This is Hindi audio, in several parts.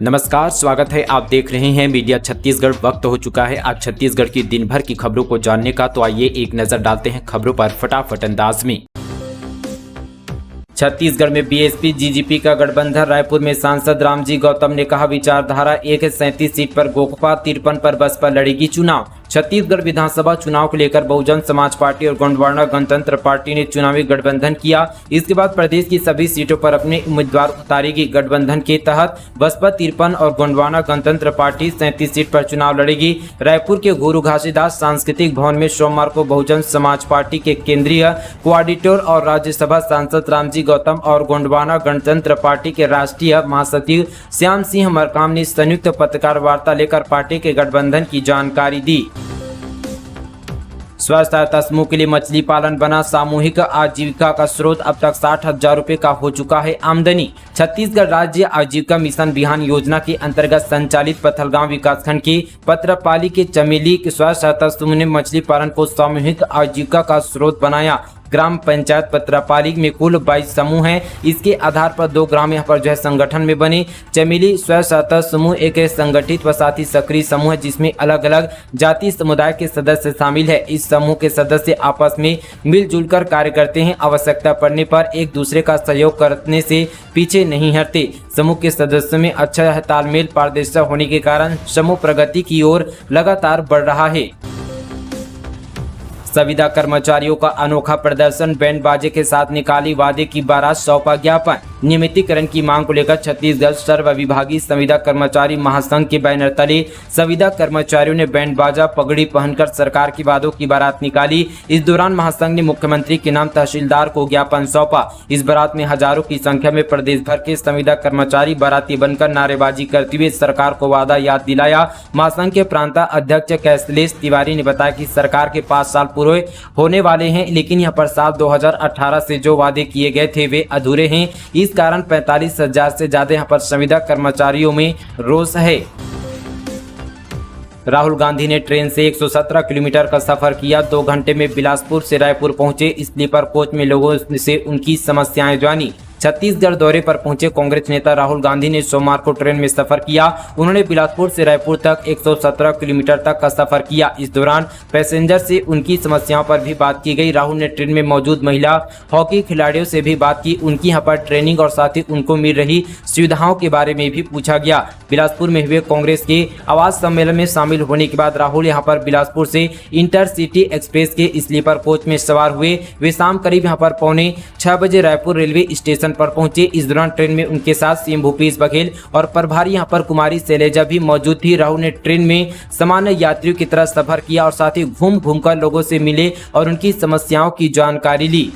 नमस्कार, स्वागत है। आप देख रहे हैं मीडिया छत्तीसगढ़। वक्त हो चुका है आज छत्तीसगढ़ की दिन भर की खबरों को जानने का, तो आइए एक नजर डालते हैं खबरों पर फटाफट अंदाज में। छत्तीसगढ़ में बीएसपी जीजीपी का गठबंधन। रायपुर में सांसद रामजी गौतम ने कहा, विचारधारा 137 सीट पर गोकपा, 53 पर बसपा लड़ेगी चुनाव। छत्तीसगढ़ विधानसभा चुनाव को लेकर बहुजन समाज पार्टी और गोंडवाना गणतंत्र पार्टी ने चुनावी गठबंधन किया। इसके बाद प्रदेश की सभी सीटों पर अपने उम्मीदवार उतारेगी। गठबंधन के तहत बसपा 53 और गोंडवाना गणतंत्र पार्टी 37 सीट पर चुनाव लड़ेगी। रायपुर के गुरु घासीदास सांस्कृतिक भवन में सोमवार को बहुजन समाज पार्टी के केंद्रीय कोऑर्डिनेटर और राज्यसभा सांसद रामजी गौतम और गोंडवाना गणतंत्र पार्टी के राष्ट्रीय महासचिव श्याम सिंह मरकाम ने संयुक्त पत्रकार वार्ता लेकर पार्टी के गठबंधन की जानकारी दी। स्व सहायता समूह के लिए मछली पालन बना सामूहिक आजीविका का स्रोत। अब तक 60,000 रुपए का हो चुका है आमदनी। छत्तीसगढ़ राज्य आजीविका मिशन बिहान योजना के अंतर्गत संचालित पथलगांव विकासखंड के पत्रपाली के चमेली के स्व सहायता समूह ने मछली पालन को सामूहिक आजीविका का स्रोत बनाया। ग्राम पंचायत पत्रपाली में कुल 22 समूह हैं। इसके आधार पर 2 ग्राम यहाँ पर संगठन में बने। चमेली स्व सहायता समूह एक संगठित व साथ ही सक्रिय समूह है, जिसमें अलग अलग जाति समुदाय के सदस्य शामिल है। इस समूह के सदस्य आपस में मिलजुल कर कार्य करते हैं। आवश्यकता पड़ने पर एक दूसरे का सहयोग करने से पीछे नहीं हटते। समूह के सदस्यों में अच्छा तालमेल, पारदर्शिता होने के कारण समूह प्रगति की ओर लगातार बढ़ रहा है। संविदा कर्मचारियों का अनोखा प्रदर्शन, बैंड बाजे के साथ निकाली वादे की बारात, सौंपा ज्ञापन। नियमितीकरण की मांग को लेकर छत्तीसगढ़ सर्वविभागीय संविदा कर्मचारी महासंघ के बैनर तले संविदा कर्मचारियों ने बैंड बाजा पगड़ी पहनकर सरकार की वादों की बारात निकाली। इस दौरान महासंघ ने मुख्यमंत्री के नाम तहसीलदार को ज्ञापन सौंपा। इस बारात में हजारों की संख्या में प्रदेश भर के संविदा कर्मचारी बाराती बनकर नारेबाजी करते हुए सरकार को वादा याद दिलाया। महासंघ के प्रांत अध्यक्ष कैसलेश तिवारी ने बताया कि सरकार के 5 साल पूरे होने वाले हैं, लेकिन यह पर साल 2018 से जो वादे किए गए थे वे अधूरे हैं। इस कारण 45,000 से ज्यादा यहाँ पर संविदा कर्मचारियों में रोष है। राहुल गांधी ने ट्रेन से 117 किलोमीटर का सफर किया। 2 घंटे में बिलासपुर से रायपुर पहुंचे। स्लीपर कोच में लोगों से उनकी समस्याएं जानी। छत्तीसगढ़ दौरे पर पहुंचे कांग्रेस नेता राहुल गांधी ने सोमवार को ट्रेन में सफर किया। उन्होंने बिलासपुर से रायपुर तक 117 किलोमीटर तक का सफर किया। इस दौरान पैसेंजर से उनकी समस्याओं पर भी बात की गई। राहुल ने ट्रेन में मौजूद महिला हॉकी खिलाड़ियों से भी बात की। उनकी यहाँ पर ट्रेनिंग और साथ ही उनको मिल रही सुविधाओं के बारे में भी पूछा गया। बिलासपुर में हुए कांग्रेस के आवाज सम्मेलन में शामिल होने के बाद राहुल यहाँ पर बिलासपुर से इंटरसिटी एक्सप्रेस के स्लीपर कोच में सवार हुए। वे शाम करीब यहाँ पर 5:45 बजे रायपुर रेलवे स्टेशन पर पहुंचे। इस दौरान ट्रेन में उनके साथ सीएम भूपेश बघेल और प्रभारी यहाँ पर कुमारी शैलजा भी मौजूद थी। राहुल ने ट्रेन में सामान्य यात्रियों की तरह सफर किया और साथ ही घूम घूमकर लोगों से मिले और उनकी समस्याओं की जानकारी ली।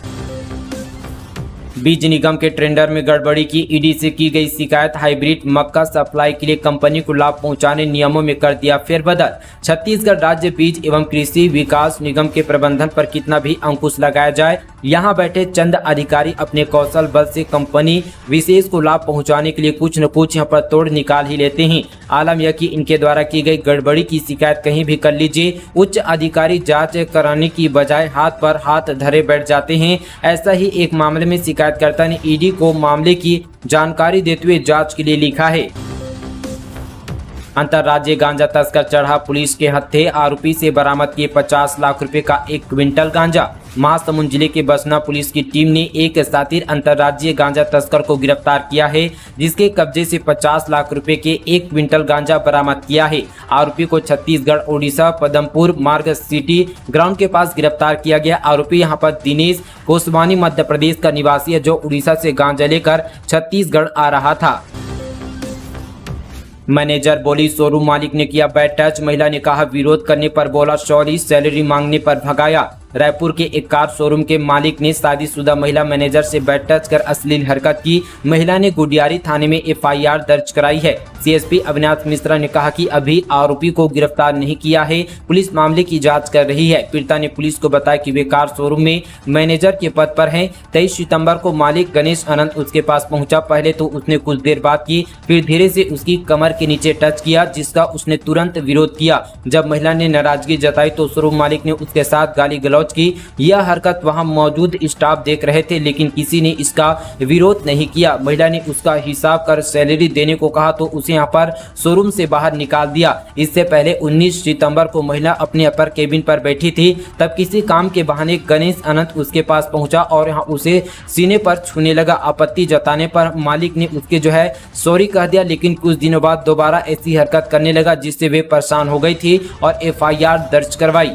बीज निगम के टेंडर में गड़बड़ी की ईडी से की गई शिकायत। हाइब्रिड मक्का सप्लाई के लिए कंपनी को लाभ पहुंचाने नियमों में कर दिया फेरबदल। छत्तीसगढ़ राज्य बीज एवं कृषि विकास निगम के प्रबंधन पर कितना भी अंकुश लगाया जाए, यहाँ बैठे चंद अधिकारी अपने कौशल बल से कंपनी विशेष को लाभ पहुंचाने के लिए कुछ न कुछ यहाँ पर तोड़ निकाल ही लेते हैं। आलम यह कि इनके द्वारा की गई गड़बड़ी की शिकायत कहीं भी कर लीजिए, उच्च अधिकारी जांच कराने की बजाय हाथ पर हाथ धरे बैठ जाते हैं। ऐसा ही एक मामले में शिकायतकर्ता ने ईडी को मामले की जानकारी देते हुए जांच के लिए लिखा है। अंतर्राज्यीय गांजा तस्कर चढ़ा पुलिस के हत्थे। आरोपी से बरामद किए 50 लाख रुपए का 1 क्विंटल गांजा। महासमुंद जिले के बसना पुलिस की टीम ने एक शातिर अंतर्राज्यीय गांजा तस्कर को गिरफ्तार किया है, जिसके कब्जे से 50 लाख रुपए के 1 क्विंटल गांजा बरामद किया है। आरोपी को छत्तीसगढ़ ओडिशा पदमपुर मार्ग सिटी ग्राउंड के पास गिरफ्तार किया गया। आरोपी यहां पर दिनेश कोसवानी मध्य प्रदेश का निवासी है, जो उड़ीसा से गांजा लेकर छत्तीसगढ़ आ रहा था। मैनेजर बोली, शोरूम मालिक ने किया बैड टच। महिला ने कहा, विरोध करने पर बोला सॉरी, सैलरी मांगने पर भगाया। रायपुर के एक कार शोरूम के मालिक ने शादीशुदा महिला मैनेजर से बैड टच कर अश्लील हरकत की। महिला ने गुडियारी थाने में एफआईआर दर्ज कराई है। सीएसपी अविनाश मिश्रा ने कहा कि अभी आरोपी को गिरफ्तार नहीं किया है, पुलिस मामले की जांच कर रही है। पीड़िता ने पुलिस को बताया कि वे कार शोरूम में मैनेजर के पद पर हैं। 23 सितंबर को मालिक गणेश अनंत उसके पास पहुंचा। पहले तो उसने कुछ देर बात की, फिर धीरे से उसकी कमर के नीचे टच किया, जिसका उसने तुरंत विरोध किया। जब महिला ने नाराजगी जताई तो शोरूम मालिक ने उसके साथ गाली गलौज लॉन्च की। यह हरकत वहां मौजूद स्टाफ देख रहे थे, लेकिन किसी ने इसका विरोध नहीं किया। महिला ने उसका हिसाब कर सैलरी देने को कहा तो उसे यहाँ पर शोरूम से बाहर निकाल दिया। इससे पहले 19 सितंबर को महिला अपने अपर केबिन पर बैठी थी, तब किसी काम के बहाने गणेश अनंत उसके पास पहुंचा और यहाँ उसे सीने पर छूने लगा। आपत्ति जताने पर मालिक ने उसके सॉरी कह दिया, लेकिन कुछ दिनों बाद दोबारा ऐसी हरकत करने लगा, जिससे वे परेशान हो गई थी और FIR दर्ज करवाई।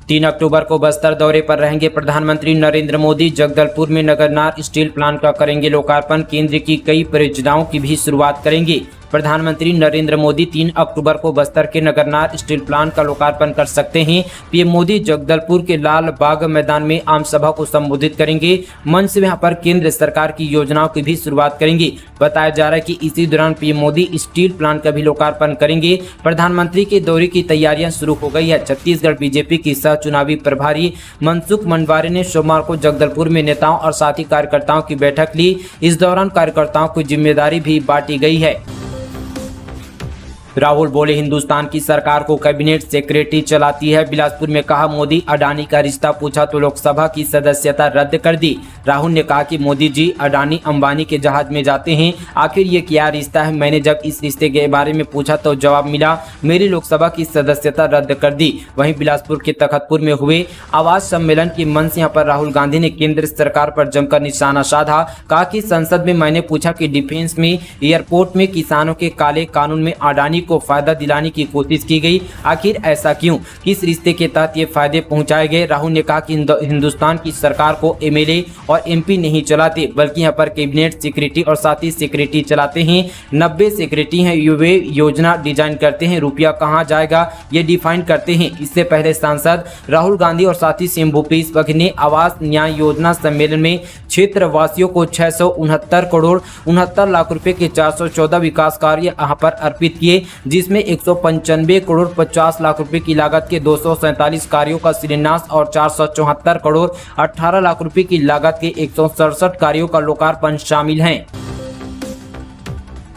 3 अक्टूबर को बस्तर दौरे पर रहेंगे प्रधानमंत्री नरेंद्र मोदी। जगदलपुर में नगरनार स्टील प्लांट का करेंगे लोकार्पण। केंद्र की कई परियोजनाओं की भी शुरुआत करेंगे। प्रधानमंत्री नरेंद्र मोदी 3 अक्टूबर को बस्तर के नगरनार स्टील प्लांट का लोकार्पण कर सकते हैं। पीएम मोदी जगदलपुर के लाल बाग मैदान में आम सभा को संबोधित करेंगे। मंच से यहाँ पर केंद्र सरकार की योजनाओं की भी शुरुआत करेंगे। बताया जा रहा है कि इसी दौरान पीएम मोदी स्टील प्लांट का भी लोकार्पण करेंगे। प्रधानमंत्री के दौरे की तैयारियां शुरू हो गई है। छत्तीसगढ़ बीजेपी की सह चुनावी प्रभारी मनसुख मंडवारे ने सोमवार को जगदलपुर में नेताओं और साथी कार्यकर्ताओं की बैठक ली। इस दौरान कार्यकर्ताओं को जिम्मेदारी भी बांटी गई है। राहुल बोले, हिंदुस्तान की सरकार को कैबिनेट सेक्रेटरी चलाती है। बिलासपुर में कहा, मोदी अडानी का रिश्ता पूछा तो लोकसभा की सदस्यता रद्द कर दी। राहुल ने कहा कि मोदी जी अडानी अंबानी के जहाज में जाते हैं, आखिर ये क्या रिश्ता है। मैंने जब इस रिश्ते के बारे में पूछा तो जवाब मिला, मेरी लोकसभा की सदस्यता रद्द कर दी। वहीं बिलासपुर के तखतपुर में हुए आवाज सम्मेलन के मंच यहाँ पर राहुल गांधी ने केंद्र सरकार पर जमकर निशाना साधा। कहा कि संसद में मैंने पूछा कि डिफेंस में, एयरपोर्ट में किसानों के काले कानून में अडानी को फायदा दिलाने की कोशिश की गई, आखिर ऐसा क्यों, किस रिश्ते के तहत ये फायदे पहुंचाए गए। राहुल ने कहा कि हिंदुस्तान की सरकार को MLA और MP नहीं चलाते, बल्कि यहाँ पर कैबिनेट सेक्रेटरी और साथी सेक्रेटरी चलाते हैं। 90 सेक्रेटरी हैं, वे योजना डिजाइन करते हैं, रुपया कहाँ जाएगा ये डिफाइन करते हैं। इससे पहले सांसद राहुल गांधी और साथी सीएम भूपेश बघेल ने आवास न्याय योजना सम्मेलन में क्षेत्रवासियों को 669 करोड़ 69 लाख रुपए के 414 विकास कार्य यहाँ पर अर्पित किए, जिसमें 195 करोड़ 50 लाख रुपए की लागत के 247 कार्यों का शिलान्यास और 474 करोड़ 18 लाख रुपए की लागत के 167 कार्यों का लोकार्पण शामिल हैं।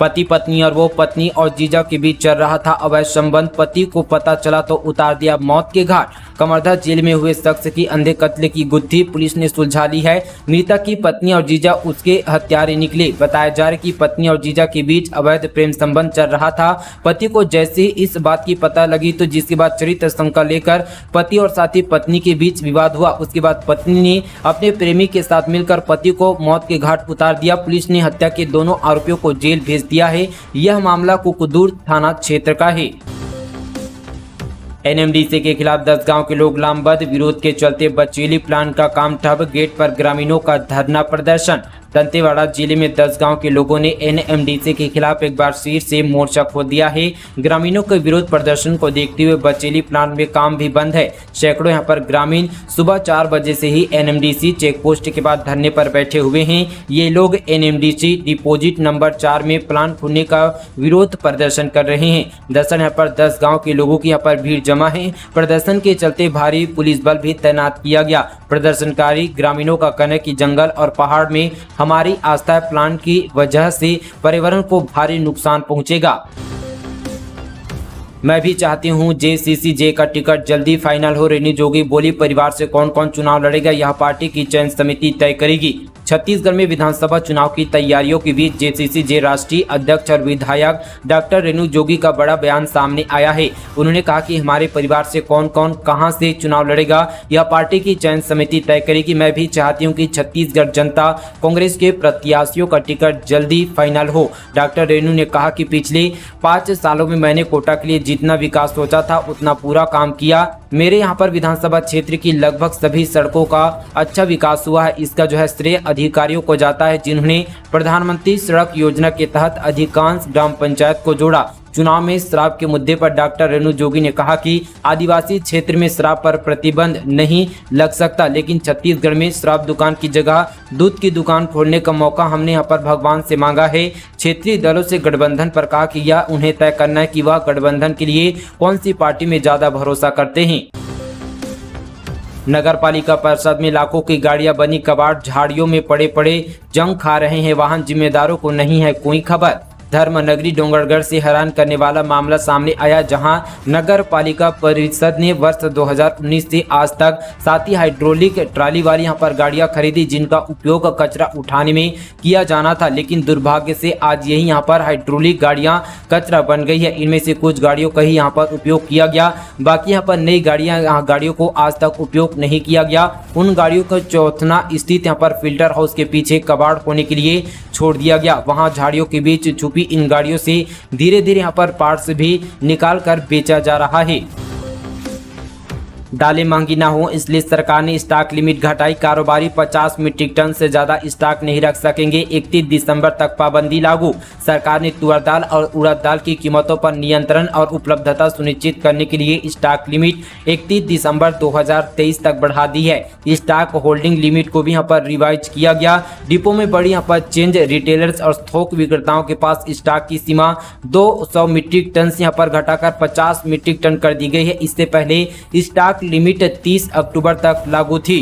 पति पत्नी और वो पत्नी और जीजा के बीच चल रहा था अवैध संबंध। पति को पता चला तो उतार दिया मौत के घाट। कमरधा जेल में हुए शख्स की अंधे कत्ल की गुत्थी पुलिस ने सुलझा ली है। मृतक की पत्नी और जीजा उसके हत्यारे निकले। बताया जा रहा है कि पत्नी और जीजा के बीच अवैध प्रेम संबंध चल रहा था। पति को जैसे ही इस बात की पता लगी तो जिसके बाद चरित्र शंका लेकर पति और साथी पत्नी के बीच विवाद हुआ। उसके बाद पत्नी ने अपने प्रेमी के साथ मिलकर पति को मौत के घाट उतार दिया। पुलिस ने हत्या के दोनों आरोपियों को जेल भेज दिया है। यह मामला कुकुदूर थाना क्षेत्र का है। NMDC के खिलाफ 10 गांव के लोग लामबंद। विरोध के चलते बचेली प्लांट का काम ठप। गेट पर ग्रामीणों का धरना प्रदर्शन। दंतेवाड़ा जिले में 10 गांव के लोगों ने NMDC के खिलाफ एक बार फिर से मोर्चा खोल दिया है। ग्रामीणों के विरोध प्रदर्शन को देखते हुए बचेली प्लांट में काम भी बंद है। सैकड़ों यहां पर ग्रामीण सुबह 4 बजे से ही NMDC चेक पोस्ट के बाद धरने पर बैठे हुए हैं। ये लोग NMDC डिपोजिट नंबर 4 में प्लांट खोलने का विरोध प्रदर्शन कर रहे हैं। दरअसल यहाँ पर 10 गाँव के लोगों की यहाँ पर भीड़ जमा है। प्रदर्शन के चलते भारी पुलिस बल भी तैनात किया गया। प्रदर्शनकारी ग्रामीणों का कहना है कि जंगल और पहाड़ में हमारी आस्था है, प्लांट की वजह से पर्यावरण को भारी नुकसान पहुंचेगा। मैं भी चाहती हूं JCCJ का टिकट जल्दी फाइनल हो। रेणु जोगी बोली, परिवार से कौन कौन चुनाव लड़ेगा यह पार्टी की चयन समिति तय करेगी। छत्तीसगढ़ में विधानसभा चुनाव की तैयारियों के बीच JCCJ राष्ट्रीय अध्यक्ष और विधायक डॉक्टर रेणु जोगी का बड़ा बयान सामने आया है। उन्होंने कहा कि हमारे परिवार से कौन कौन कहां से चुनाव लड़ेगा यह पार्टी की चयन समिति तय करेगी। मैं भी चाहती हूं कि छत्तीसगढ़ जनता कांग्रेस के प्रत्याशियों का टिकट जल्दी फाइनल हो। डॉक्टर रेणु ने कहा कि पिछले 5 सालों में मैंने कोटा के लिए जितना विकास सोचा था उतना पूरा काम किया। मेरे यहाँ पर विधानसभा क्षेत्र की लगभग सभी सड़कों का अच्छा विकास हुआ है। इसका श्रेय अधिकारियों को जाता है जिन्होंने प्रधानमंत्री सड़क योजना के तहत अधिकांश ग्राम पंचायत को जोड़ा। चुनाव में शराब के मुद्दे पर डॉक्टर रेणु जोगी ने कहा कि आदिवासी क्षेत्र में शराब पर प्रतिबंध नहीं लग सकता, लेकिन छत्तीसगढ़ में शराब दुकान की जगह दूध की दुकान खोलने का मौका हमने यहाँ पर भगवान से मांगा है। क्षेत्रीय दलों से गठबंधन पर कहा कि यह उन्हें तय करना है कि वह गठबंधन के लिए कौन सी पार्टी में ज्यादा भरोसा करते हैं। नगर पालिका परिषद में लाखों की गाड़ियां बनी कबाड़, झाड़ियों में पड़े जंग खा रहे हैं वाहन, जिम्मेदारों को नहीं है कोई खबर। धर्मनगरी डोंगरगढ़ से हैरान करने वाला मामला सामने आया, जहां नगर पालिका परिषद ने वर्ष 2019 से आज तक 7 हाइड्रोलिक ट्राली वाली यहां पर गाड़ियां खरीदी, जिनका उपयोग कचरा उठाने में किया जाना था। लेकिन दुर्भाग्य से आज यही यहां पर हाइड्रोलिक गाड़ियां कचरा बन गई है। इनमें से कुछ गाड़ियों का ही यहां पर उपयोग किया गया, बाकी यहां पर नई गाड़ियों को आज तक उपयोग नहीं किया गया। उन गाड़ियों को चौथना स्थित यहां पर फिल्टर हाउस के पीछे कबाड़ होने के लिए छोड़ दिया गया। वहां झाड़ियों के बीच छुपी इन गाड़ियों से धीरे धीरे यहां पर पार्ट्स भी निकाल कर बेचा जा रहा है। दालें महंगी ना हो इसलिए सरकार ने स्टॉक लिमिट घटाई, कारोबारी 50 मीट्रिक टन से ज्यादा स्टॉक नहीं रख सकेंगे। 31 दिसंबर तक पाबंदी लागू। सरकार ने तुअर दाल और उड़द दाल की कीमतों पर नियंत्रण और उपलब्धता सुनिश्चित करने के लिए स्टॉक लिमिट 31 दिसंबर 2023 तक बढ़ा दी है। स्टॉक होल्डिंग लिमिट को भी यहाँ पर रिवाइज किया गया। डिपो में बड़ी यहाँ पर चेंज रिटेलर्स और थोक विक्रेताओं के पास स्टॉक की सीमा 200 मीट्रिक टन से यहाँ पर घटाकर 50 मीट्रिक टन कर दी गई है। इससे पहले स्टॉक लिमिट 30 अक्टूबर तक लागू थी।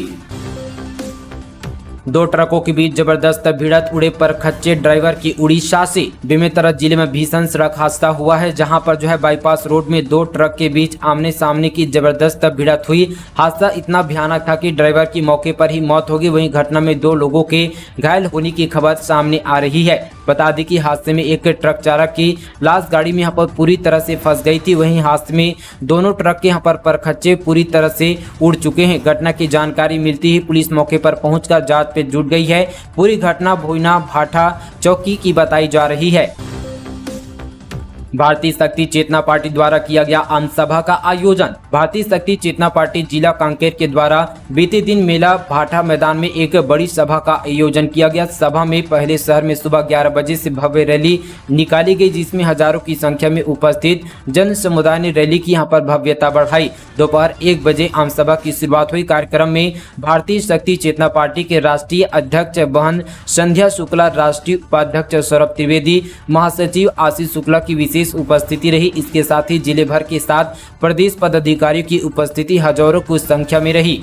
दो ट्रकों के बीच जबरदस्त भिड़ंत, उड़े पर खच्चे ड्राइवर की उड़ीसा से। बेमेतरा जिले में भीषण सड़क हादसा हुआ है, जहां पर जो है बाईपास रोड में दो ट्रक के बीच आमने सामने की जबरदस्त भिड़ंत हुई। हादसा इतना भयानक था कि ड्राइवर की मौके पर ही मौत हो गई। वहीं घटना में 2 लोगों के घायल होने की खबर सामने आ रही है। बता दें कि हादसे में एक ट्रक चालक की लाश गाड़ी में यहाँ पर पूरी तरह से फंस गई थी। वहीं हादसे में दोनों ट्रक के यहाँ पर परखच्चे पूरी तरह से उड़ चुके हैं। घटना की जानकारी मिलती ही पुलिस मौके पर पहुंचकर जांच पे जुट गई है। पूरी घटना भोइना भाठा चौकी की बताई जा रही है। भारतीय शक्ति चेतना पार्टी द्वारा किया गया आम सभा का आयोजन। भारतीय शक्ति चेतना पार्टी जिला कांकेर के द्वारा बीते दिन मेला भाठा मैदान में एक बड़ी सभा का आयोजन किया गया। सभा में पहले शहर में सुबह 11 बजे से भव्य रैली निकाली गई, जिसमें हजारों की संख्या में उपस्थित जन समुदाय ने रैली की यहां पर भव्यता बढ़ाई। दोपहर 1 बजे आम सभा की शुरुआत हुई। कार्यक्रम में भारतीय शक्ति चेतना पार्टी के राष्ट्रीय अध्यक्ष बहन संध्या शुक्ला, राष्ट्रीय उपाध्यक्ष सौरभ त्रिवेदी, महासचिव आशीष शुक्ला की विशेष उपस्थिति रही। इसके साथ ही जिले भर के 7 प्रदेश पदाधिकारियों की उपस्थिति हजारों की संख्या में रही।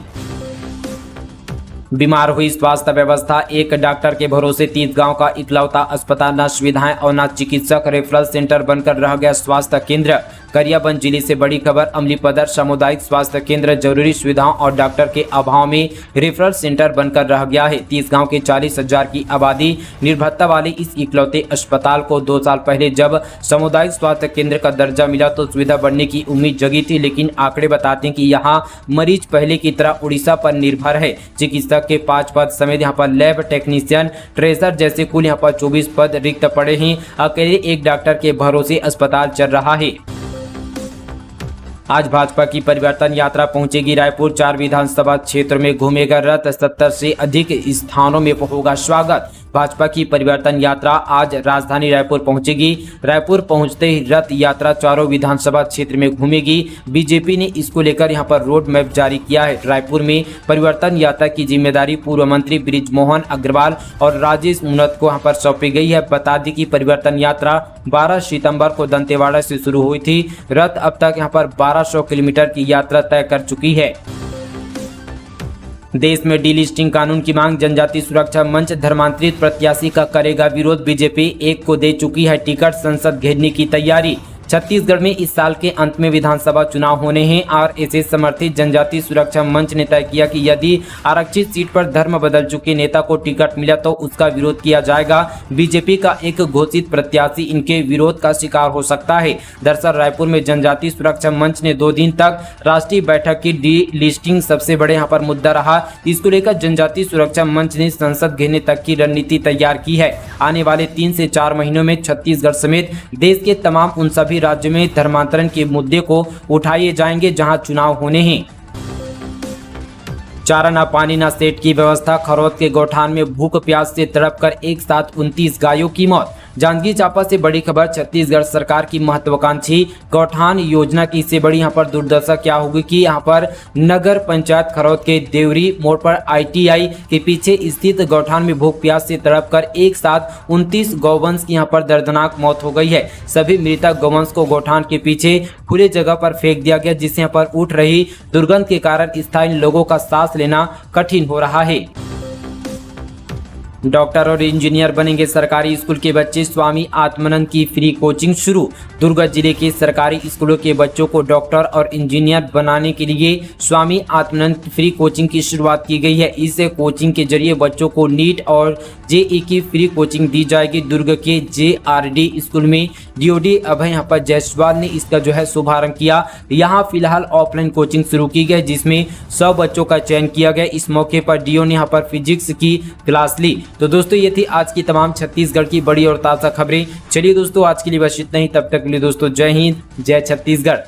बीमार हुई स्वास्थ्य व्यवस्था, एक डॉक्टर के भरोसे 30 गांव का इकलौता अस्पताल, न सुविधाएं और न चिकित्सक, रेफरल सेंटर बनकर रह गया स्वास्थ्य केंद्र। गरियाबंद जिले से बड़ी खबर। अमलीपदर सामुदायिक स्वास्थ्य केंद्र जरूरी सुविधाओं और डॉक्टर के अभाव में रेफरल सेंटर बनकर रह गया है। 30 गांव के 40,000 की आबादी निर्भरता वाले इस इकलौते अस्पताल को 2 साल पहले जब सामुदायिक स्वास्थ्य केंद्र का दर्जा मिला तो सुविधा बढ़ने की उम्मीद जगी थी, लेकिन आंकड़े बताते हैं कि यहाँ मरीज पहले की तरह उड़ीसा पर निर्भर है। चिकित्सक के 5 पद समेत यहाँ पर लैब टेक्नीशियन, ट्रेजर जैसे कुल यहाँ पर 24 पद रिक्त पड़े हैं। अकेले एक डॉक्टर के भरोसे अस्पताल चल रहा है। आज भाजपा की परिवर्तन यात्रा पहुंचेगी रायपुर। 4 विधानसभा क्षेत्र में घूमेगा रथ, 70 से अधिक स्थानों में होगा स्वागत। भाजपा की परिवर्तन यात्रा आज राजधानी रायपुर पहुंचेगी। रायपुर पहुंचते ही रथ यात्रा चारों विधानसभा क्षेत्र में घूमेगी। बीजेपी ने इसको लेकर यहां पर रोड मैप जारी किया है। रायपुर में परिवर्तन यात्रा की जिम्मेदारी पूर्व मंत्री बृजमोहन अग्रवाल और राजेश मुनत को यहां पर सौंपी गई है। बता दें कि परिवर्तन यात्रा 12 सितंबर को दंतेवाड़ा से शुरू हुई थी। रथ अब तक यहां पर 1200 किलोमीटर की यात्रा तय कर चुकी है। देश में डीलिस्टिंग कानून की मांग, जनजाति सुरक्षा मंच धर्मांतरित प्रत्याशी का करेगा विरोध। बीजेपी एक को दे चुकी है टिकट, संसद घेरने की तैयारी। छत्तीसगढ़ में इस साल के अंत में विधानसभा चुनाव होने हैं। आरएसए समर्थित जनजाति सुरक्षा मंच ने तय किया कि यदि आरक्षित सीट पर धर्म बदल चुके नेता को टिकट मिला तो उसका विरोध किया जाएगा। बीजेपी का एक घोषित प्रत्याशी इनके विरोध का शिकार हो सकता है। दरअसल रायपुर में जनजाति सुरक्षा मंच ने 2 दिन तक राष्ट्रीय बैठक की डी लिस्टिंग सबसे बड़े यहाँ पर मुद्दा रहा। इसको लेकर जनजाति सुरक्षा मंच ने संसद घेरने तक की रणनीति तैयार की है। आने वाले 3 से 4 महीनों में छत्तीसगढ़ समेत देश के तमाम उन सभी राज्य में धर्मांतरण के मुद्दे को उठाए जाएंगे जहां चुनाव होने हैं। चारा ना पानी ना सेट की व्यवस्था, खरौद के गौठान में भूख प्यास से तड़प कर एक साथ 29 गायों की मौत। जांजगीर चांपा से बड़ी खबर। छत्तीसगढ़ सरकार की महत्वाकांक्षी गौठान योजना की इससे बड़ी यहाँ पर दुर्दशा क्या होगी कि यहाँ पर नगर पंचायत खरौद के देवरी मोड़ पर ITI के पीछे स्थित गौठान में भूख प्यास से तड़प कर एक साथ 29 गौवंश की यहाँ पर दर्दनाक मौत हो गई है। सभी मृतक गौवंश को गौठान के पीछे खुले जगह पर फेंक दिया गया, जिससे यहाँ पर उठ रही दुर्गंध के कारण स्थानीय लोगों का सांस लेना कठिन हो रहा है। डॉक्टर और इंजीनियर बनेंगे सरकारी स्कूल के बच्चे, स्वामी आत्मानंद की फ्री कोचिंग शुरू। दुर्ग जिले के सरकारी स्कूलों के बच्चों को डॉक्टर और इंजीनियर बनाने के लिए स्वामी आत्मानंद फ्री कोचिंग की शुरुआत की गई है। इस कोचिंग के जरिए बच्चों को नीट और जेई की फ्री कोचिंग दी जाएगी। दुर्ग के JRD स्कूल में DOD अभय यहाँ पर जायसवाल ने इसका जो है शुभारंभ किया। यहाँ फिलहाल ऑफलाइन कोचिंग शुरू की गई जिसमें 100 बच्चों का चयन किया गया। इस मौके पर DO ने यहाँ पर फिजिक्स की क्लास ली। तो दोस्तों ये थी आज की तमाम छत्तीसगढ़ की बड़ी और ताज़ा खबरें। चलिए दोस्तों आज के लिए बस इतना ही, तब तक के लिए दोस्तों जय हिंद, जय छत्तीसगढ़।